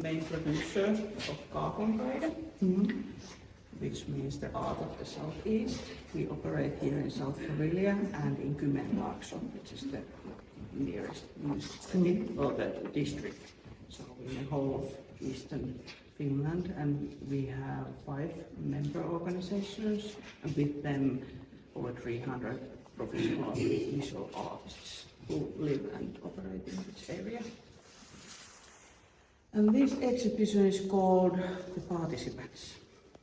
Main producer of Kaakon Taide, which means the art of the southeast. We operate here in South Pavilion and in Kymenlaakso, which is the nearest municipality or the district. So in the whole of eastern Finland, and we have 5 member organizations, and with them over 300 professional visual artists who live and operate in this area. And this exhibition is called The Participants.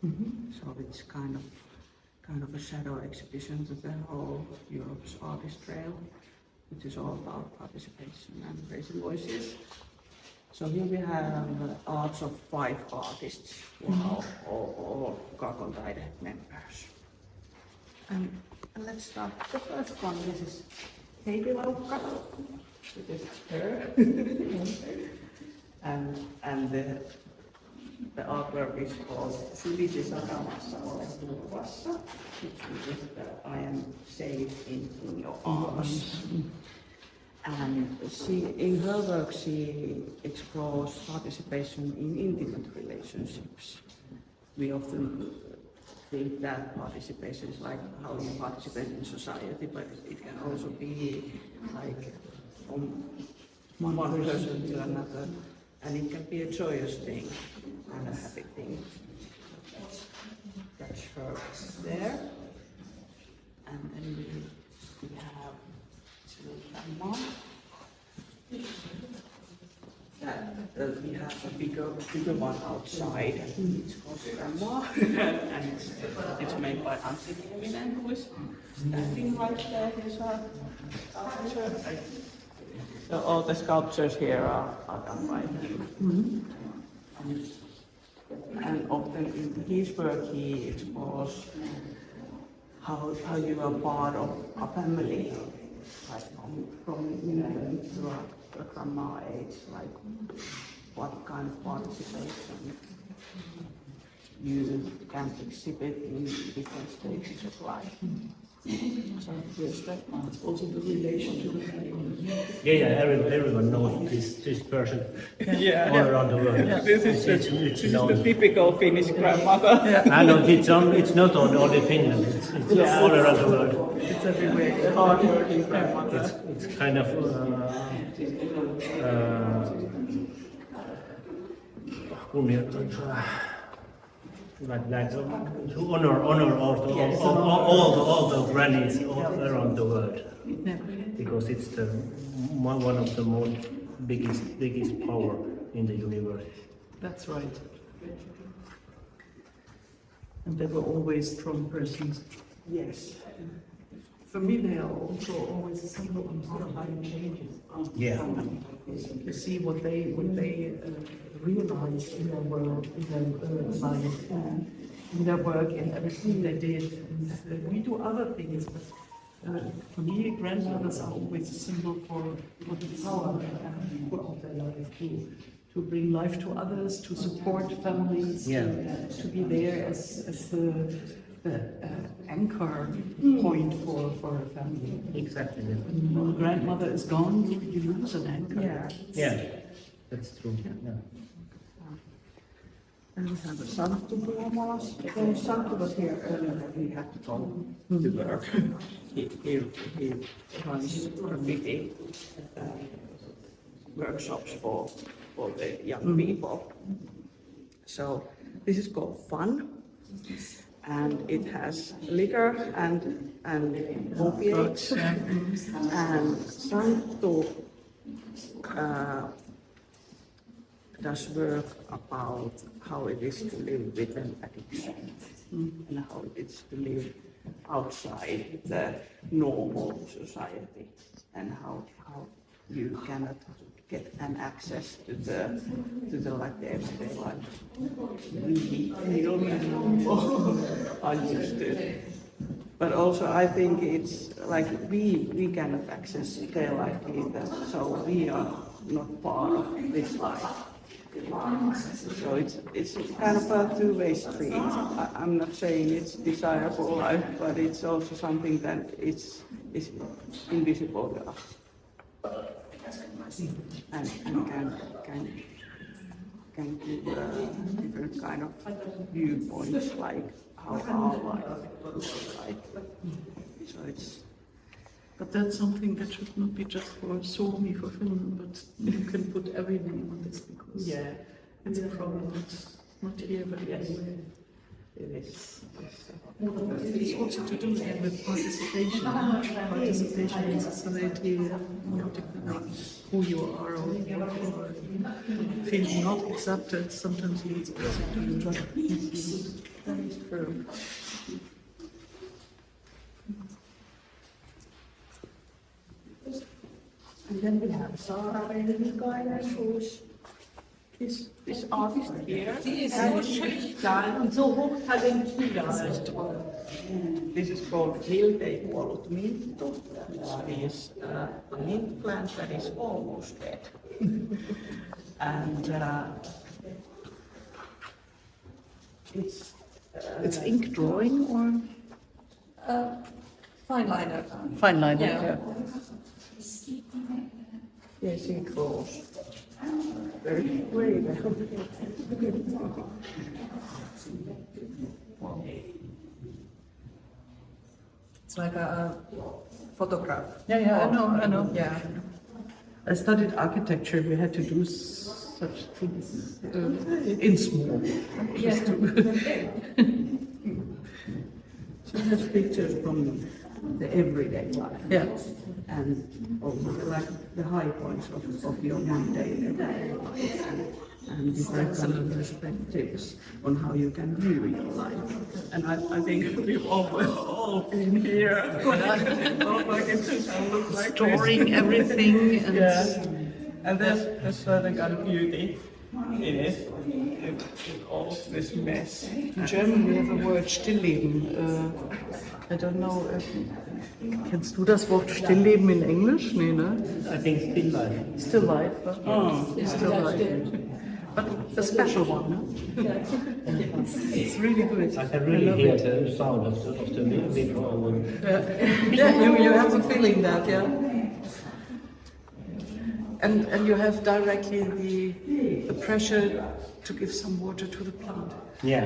So it's kind of a shadow exhibition to the whole Europe's artist trail, which is all about participation and raising voices. So here we have arts of 5 artists who are all Kaakon Taide members. And let's start. The first one, this is Heidi Laukka. This is her. And the artwork is called Syvisi satamassa ole turvassa, which means that I am safe in your arms. And in her work, she explores participation in intimate relationships. We often think that participation is like how you participate in society, but it can also be like from one person to another. And it can be a joyous thing and a happy thing. That's her there. And then we have Sanna. We have a bigger one outside. It's called Sanna. And it's made by Antti Nieminen, who is standing right there. He's a sculpture. So all the sculptures here are done by him. And often in his work he explores how you are part of a family, like from infant to a grandma age, like what kind of participation you can exhibit in different stages of life. So yes, that also the relation to the family. Yeah, everyone knows this person all around the world. Yeah. This is the typical Finnish grandmother. I know it's not only Finland, it's all around the world. It's everywhere. It's hard-working grandmother. It's kind of like to honor all the grannies all around the world, because it's one of the most biggest power in the universe. That's right. And they were always strong persons. Yes. For me, they are also always a symbol of how life changes. Yeah. You see what they realized in their world, in their life, in their work, in everything they did. And we do other things, but for me, grandmothers are always a symbol for the power of their life to bring life to others, to support families, to be there as the anchor point for a family. Exactly. When the grandmother is gone, you lose an anchor. Yeah, that's true. Yeah. And we have a Santtu Puomalas. When Santtu was here earlier, we had to go to work. He runs graffiti workshops for the young people. So this is called Fun. And it has liquor and opiates. And Santtu does work about how it is to live with an addiction and how it is to live outside the normal society, and how you cannot get an access to the like the everyday life we are used to. But also I think it's like we cannot access their life either, so we are not part of this life. So it's kind of a two-way street. I'm not saying it's desirable life, but it's also something that is invisible to us. And can give different kind of viewpoints, like how our life looks like. So it's. But that's something that should not be just for Suomi, for Finland, but you can put every name on this because it's a problem that's not here, but everywhere. It is. It's also to do here with participation in society, who you are or what you are. Feeling not accepted sometimes leads also to that. That is true. And then we have Sanna, who's this artist here. Die ist so schüchtern und so hochtalentiert. This is called Hilde kuollut minttu, which is a mint plant that is almost dead. And It's ink drawing or Fine liner. fine liner? Yeah. yes, he draws very well. It's like a photograph. Yeah, I know. Yeah. I studied architecture. We had to do such things in small. Just to She has pictures from the everyday life. yeah. And also like the high points of your Monday everyday life and different kind of perspectives on how you can view your life. And I think we've all been here. Like it should look like Storing everything and and there's a certain kind of beauty in it, in all of this mess. in German we have a word Stillleben. I don't know. Kennst du das Wort Stillleben in Englisch? Nee, ne? I think still life. Still life. Still life. But a special one. No? It's really good. I can really hear the sound of the microphone. Yeah, you have the feeling that, yeah. And you have directly the pressure to give some water to the plant. Yeah.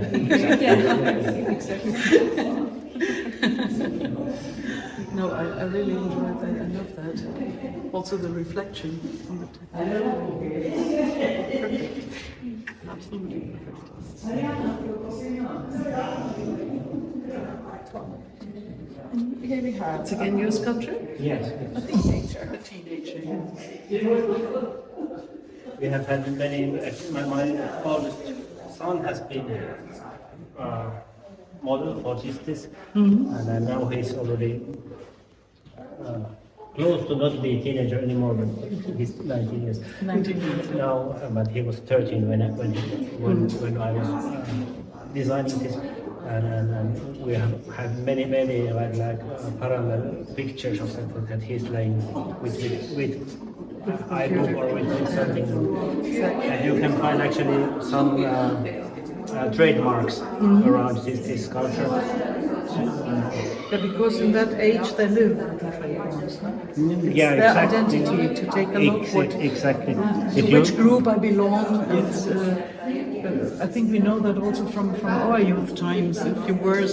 Exactly. No, I really enjoy that. I love that. Also the reflection on the text. Perfect. Absolutely perfect. Here we have It's again your sculpture? Yes. a teenager. A teenager, yeah. We have had many. My oldest son has been model for this, and now he's already close to not be a teenager anymore, but he's 19 years. 19 years. Now, but he was 13 when I was designing this, and we have had many like parallel pictures of something that he's laying with iBook or with something, and you can find actually some trademarks around this sculpture. Yeah, because in that age they live with the trademarks, no? It's Yeah, their exactly. identity to take a look what, Exactly. to which group I belong. And I think we know that also from our youth times. If you were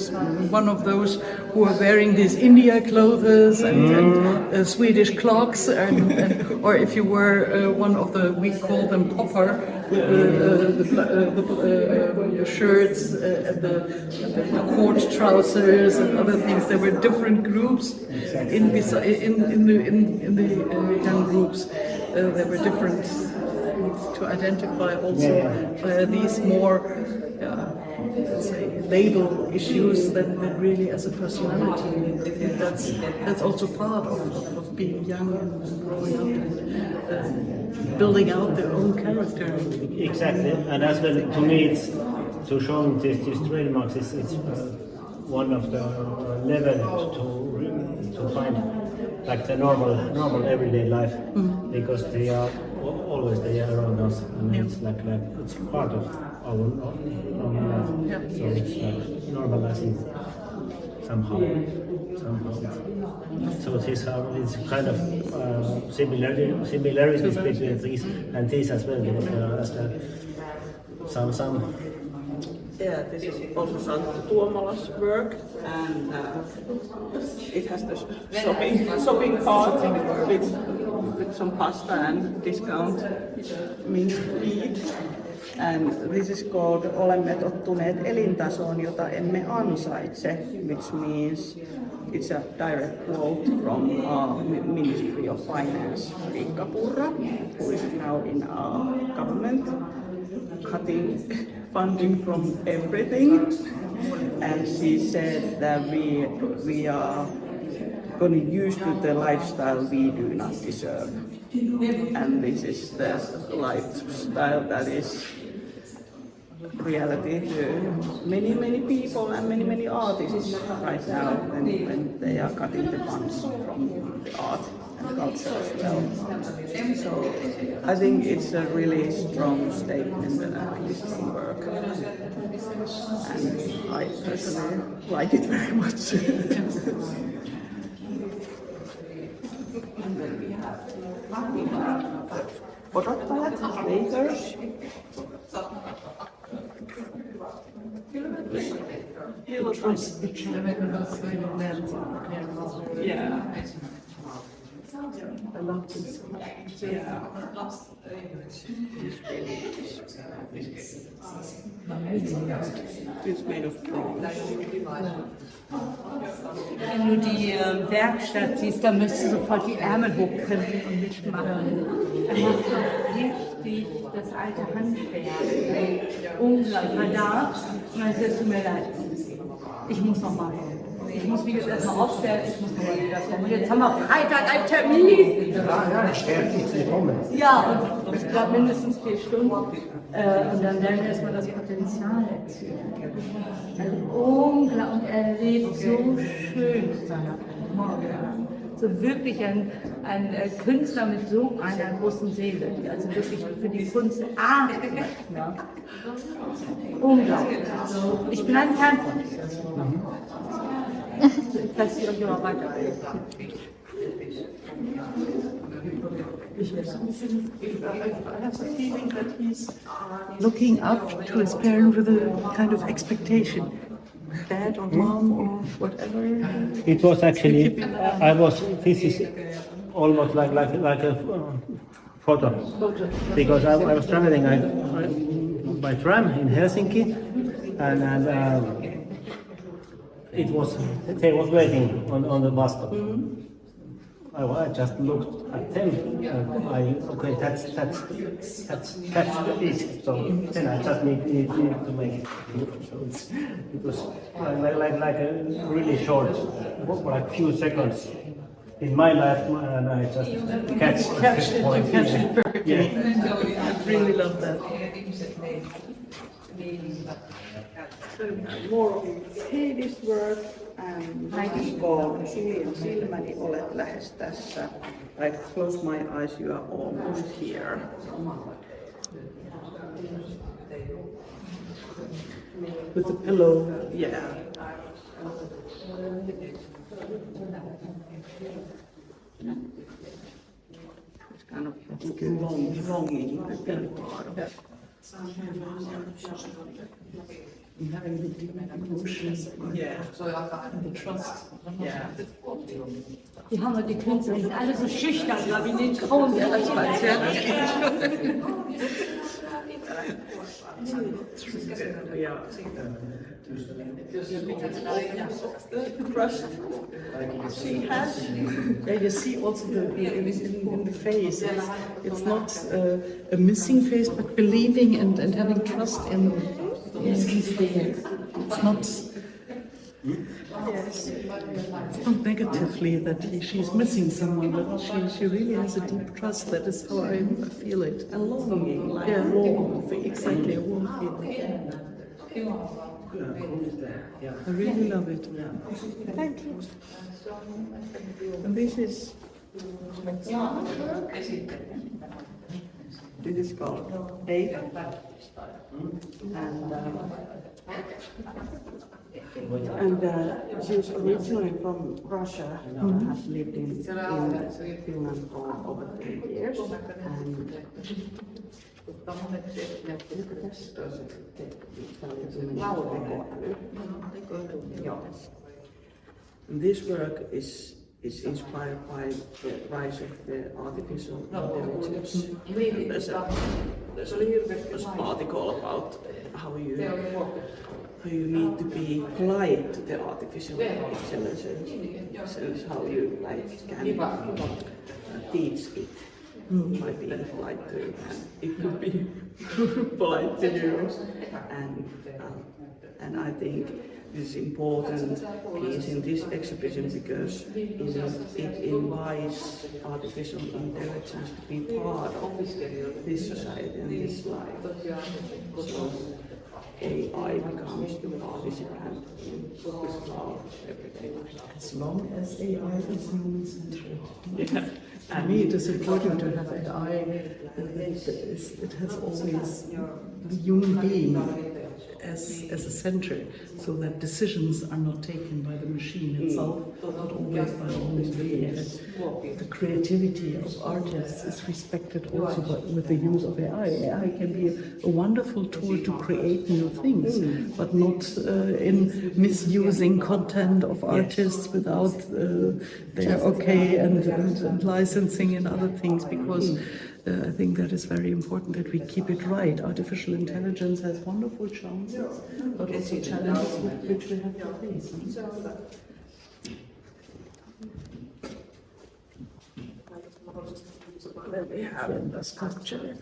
one of those who are wearing these India clothes and Swedish clocks, or if you were one of the, we call them popper, the shirts and the court trousers and other things. There were different groups in the young groups. There were different to identify also these more, let's say, label issues than really as a personality. I think that's also part of being young and growing up and building out their own character. Exactly, and as well to me, it's to showing these trademarks. It's one of the level to find like the normal everyday life, because they are always around us, and it's like it's part of our normal life. So it's like normalizing somehow. So it's kind of similarities between these and these as well. Because, some. Yeah, this is also Santtu Tuomala's work, and it has the shopping cart with some pasta and discount minced meat. And this is called Olemme tottuneet elintasoon, jota emme ansaitse, which means it's a direct quote from Ministry of Finance, Riikka Purra, who is now in our government, cutting funding from everything. And she said that we are going to use the lifestyle we do not deserve. And this is the lifestyle that is reality to many people and many artists right now when they are cutting the funds from the art and culture as well. So I think it's a really strong statement and a really strong work. And I personally like it very much. And then we have odottajat, makers. Yeah. I love this. Yeah. It's made of bronze. Wenn du die Werkstatt siehst, dann müsstest du sofort die Ärmel hochkrempeln und mitmachen. Er macht doch richtig das alte Handwerk. Unglaublich. Da, und dann sagt, es tut mir leid. Ich muss noch mal kommen. Ich muss mich jetzt erstmal aufstellen, ich muss noch mal wieder kommen. Und jetzt haben wir Freitag einen Termin. Ja, ständig zu kommen. Ja, und ich glaube mindestens 4 Stunden. Und dann werden wir erstmal das Potenzial erzielen. Also unglaublich, und er lebt so schön mit seiner Morgen. So wirklich ein Künstler mit so einer großen Seele, die also wirklich für die Kunst atmet. Ja. Unglaublich. Ich bin ein Fan von dir. Ich lasse Sie euch immer weiter. I have the feeling that he's looking up to his parent with a kind of expectation. Dad or mom or whatever. It was actually, this is almost like a photo. Because I was traveling by tram in Helsinki, and they was waiting on the bus stop. I just looked at them and that's it. So then I just need to make it. So it was like a really short, like few seconds in my life, and I just catch the point. Yeah. I really love that. More of Heidi's work, and this is called Suljen silmäni, olet lähes tässä. I close my eyes, you are almost here. With the pillow. Yeah. It's kind of longing, I think, part of it. And having the deep emotions, Yeah. and the trust. Yeah. Die haben wir, die Künstler, die sind alle so schüchtern, glaube ich, in den Traum. Ja, das weiß ja. Yeah. The trust she has. Yeah, you see also in the face. It's not a missing face, but believing and having trust in these things. It's not. Yes. It's not negatively that she's missing someone, but she really has a deep trust. That is how I feel it. And longing, like warm, exactly, a warm feeling. I really love it. Thank you. And this is called Teil, and she's originally from Russia, has lived in Finland for over 10 years. layers, and this work is inspired by the rise of the artificial intelligence. There's an article about how you need to be polite to the artificial intelligence, how you can teach it by being polite to it, and it could be polite to you. And I think this is important piece in this exhibition because it invites artificial intelligence to be part of this society and this life. So AI becomes the participant in our everyday life. As long as AI is human-centered. Yeah. For me, it is important to have AI. It has always the human being as a center, so that decisions are not taken by the machine itself, but always by the human being. That the creativity of artists is respected also with the use of AI. AI can be a wonderful tool to create new things, but not in misusing content of artists without their okay and licensing and other things, because I think that is very important that we keep it right. Artificial intelligence has wonderful chances, but also challenges which we have to face. Then we have the sculpture.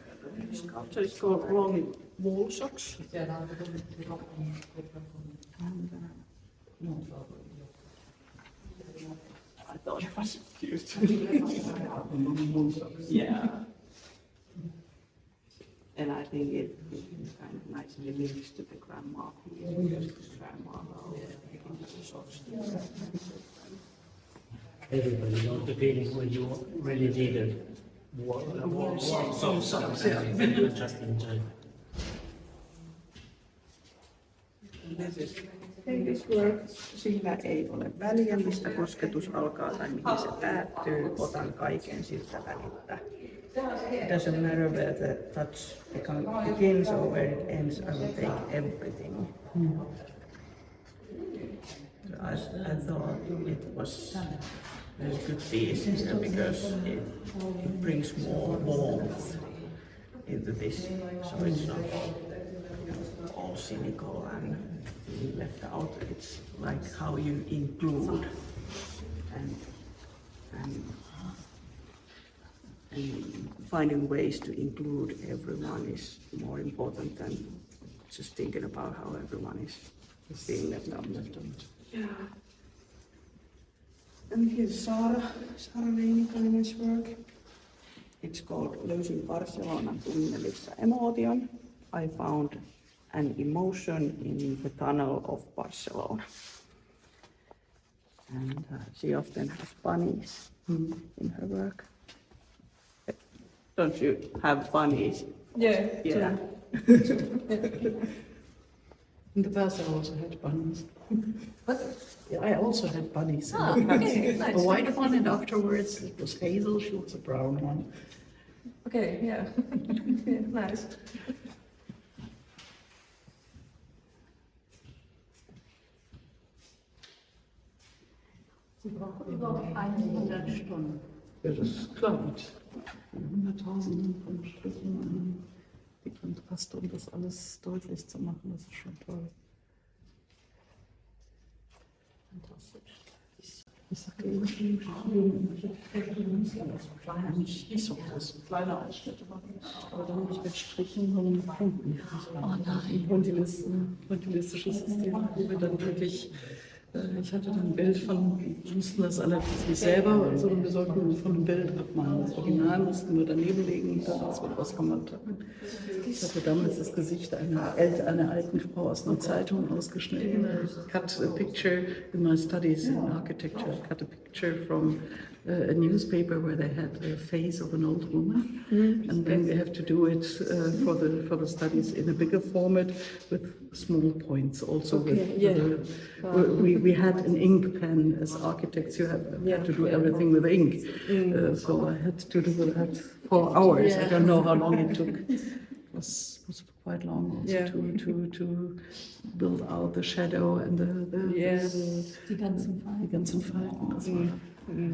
The sculpture is called Long Wall Socks. And, I thought it was cute. Yeah. And I think it kind of nicely links to the grandma because grandma socks. Everybody knows the feeling when you really needed warm socks. Just in time. This work, sillä ei ole väliä, mistä kosketus alkaa tai mihin se päättyy, otan kaiken siltä väliltä. It doesn't matter where the touch begins or where it ends, I will take everything. So I thought it was a very good piece here because it brings more warmth into this, so it's not all cynical and left out. It's like how you include and finding ways to include everyone is more important than just thinking about how everyone is being left out. Yeah. And here's Sarah Leinikainen's work. It's called Löysin Barcelonan tunnelissa emootion. I found an emotion in the tunnel of Barcelona. And she often has bunnies in her work. Don't you have bunnies? Yeah. Yeah. In the past, I also had bunnies. But yeah, I also had bunnies. Okay, nice. A white one, and afterwards it was Hazel. She was a brown one. Okay, yeah. Yeah, nice. Sie brauchen über 100 Stunden. Ja, das glaubt. 100.000 von Strichen, die Kontraste, um das alles deutlich zu machen, das ist schon toll. Fantastisch. Ich sage eben, nicht so groß, kleine Ausschnitte machen, aber dann nicht mit Strichen, sondern mit Punkten. Oh nein. Ein pointillistisches System, wo wir dann wirklich. Ich hatte dann ein Bild von, wir mussten das allerdings nicht selber, sondern wir sollten von dem Bild abmalen. Das Original mussten wir daneben legen und dann das wird ausgemacht haben. Ich hatte damals das Gesicht einer alten Frau aus einer Zeitung ausgeschnitten. I cut a picture in my studies in architecture. I cut a picture from a newspaper where they had a face of an old woman, and then we have to do it for the studies in a bigger format with small points also. Okay, yeah. We had an ink pen as architects. You had to do everything with ink. So I had to do that for hours. I don't know how long it took. It was quite long also to build out the shadow and Die ganzen Falten.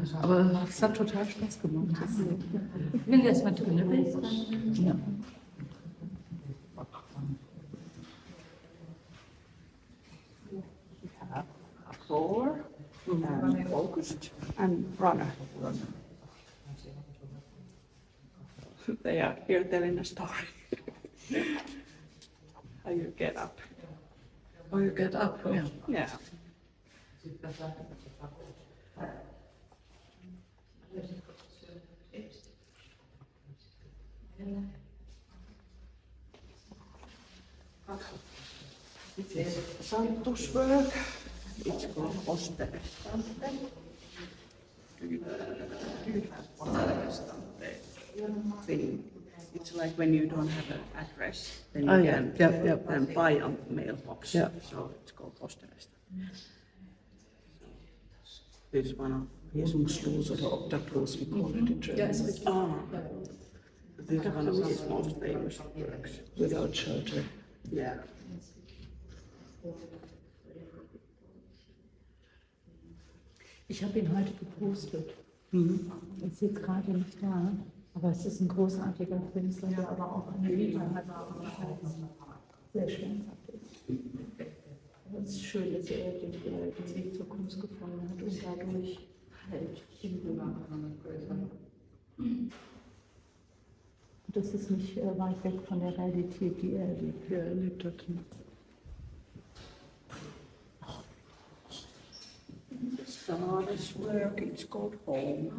Das war, aber es hat total Spaß gemacht. Ich will erstmal drinnen bist. Ja. Floor, and focused, and runner. They are here telling a story. How you get up. Oh, you get up, yeah. Yeah. It is Santu's work. It's called Ausstellung. Do you have Ausstellung thing? It's like when you don't have an address, then you can buy a mailbox. Yeah. So it's called Ausstellung. This is one of his Wohnungslos oder obdachlos, we call it in German. this is one of his most famous works. Without shelter. Yeah. Ich habe ihn heute gepostet. Er ist jetzt gerade nicht da, aber es ist ein großartiger Künstler, der aber auch eine Liebe hat. Sehr schmerzhaft ist. Es ist schön, dass er den Weg zur Kunst gefunden hat und dadurch halt das ist nicht weit weg von der Realität, die er erlebt. Ja, er lebt hat. Sanna's work, it's called Home.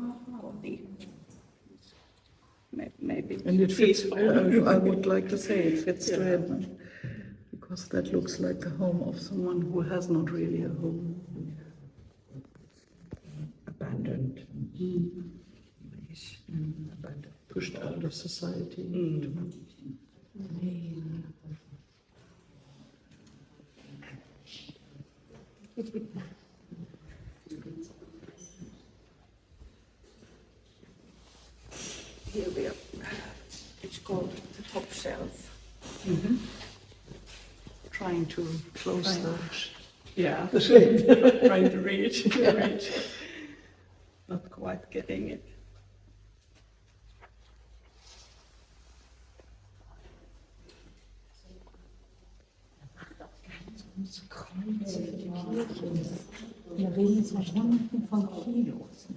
Maybe. And it fits, I would like to say it fits to him, because that looks like the home of someone who has not really a home. Abandoned. Abandoned, pushed out of society. Here we are. It's called the top shelf. Trying to close the... Yeah, the shape. Trying to reach. Not quite getting it. Wir reden jetzt von Hunderten von Kilos. Ne?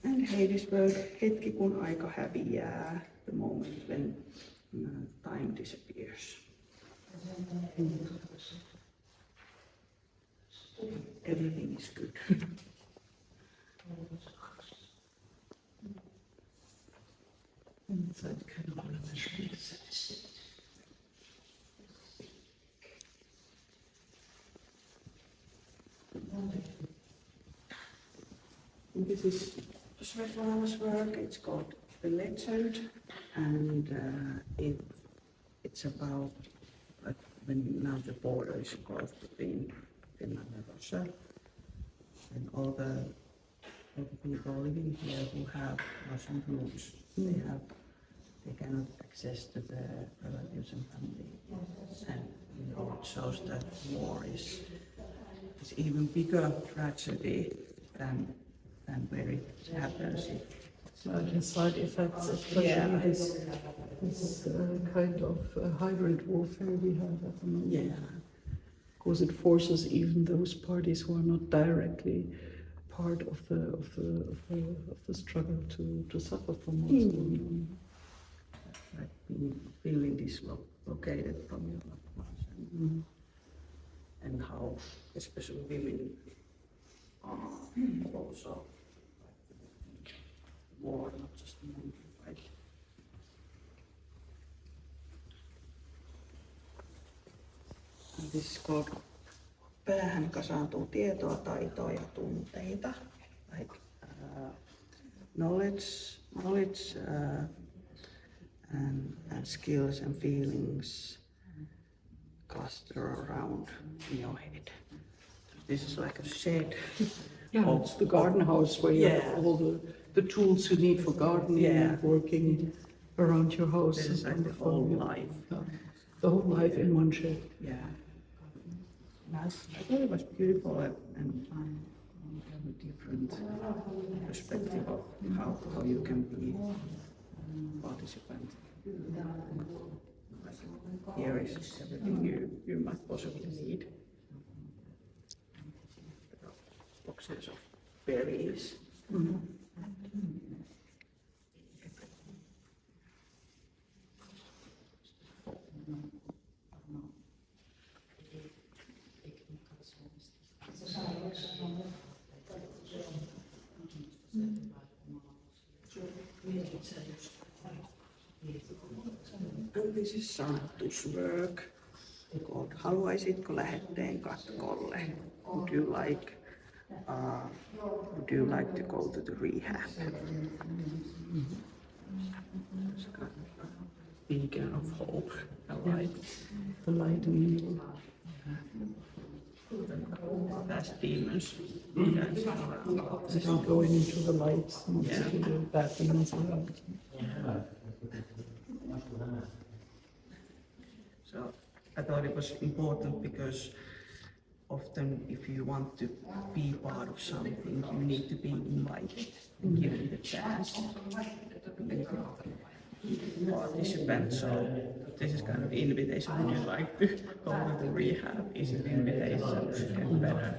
And Heidi's work, hetki kun aika häviää, the moment when time disappears. Everything is good. Wenn Zeit keine Rolle mehr spielt. This is Svetlana's work. It's called The Legend, and it's about like when now the border is crossed between Finland and Russia, and all the people living here who have Russian roots, they cannot access to their relatives and family, and it shows that war is even bigger tragedy than where it happens. The side effects, especially this kind of hybrid warfare we have at the moment. Yeah. Because it forces even those parties who are not directly part of the struggle to suffer from what's going on. Like being feeling dislocated from your loved ones, and how especially women are also war, not just men who fight. And this is called Päähän kasaantuu tietoa, taitoa ja tunteita. Like knowledge and skills and feelings cluster around in your head. This is like a shed. Yeah, it's the garden house where you Yeah. have all the tools you need for gardening Yeah. and working around your house. This is like the Wonderful. whole life. The whole life in one shed. Yeah. I thought it was beautiful and a different perspective of how you can be participant. Here is everything you might possibly need. Boxes of berries. And this is Sanna's work called Haluaisitko lähetteen katkolle? Would you like to go to the rehab? It's kind of a beacon of hope, right? The light in the middle. Past demons. Without going into the lights and to the bad things around. So I thought it was important because often if you want to be part of something, you need to be invited and given the chance to be participant. So this is kind of invitation. Would you like to go to the rehab? Is it invitation to get better?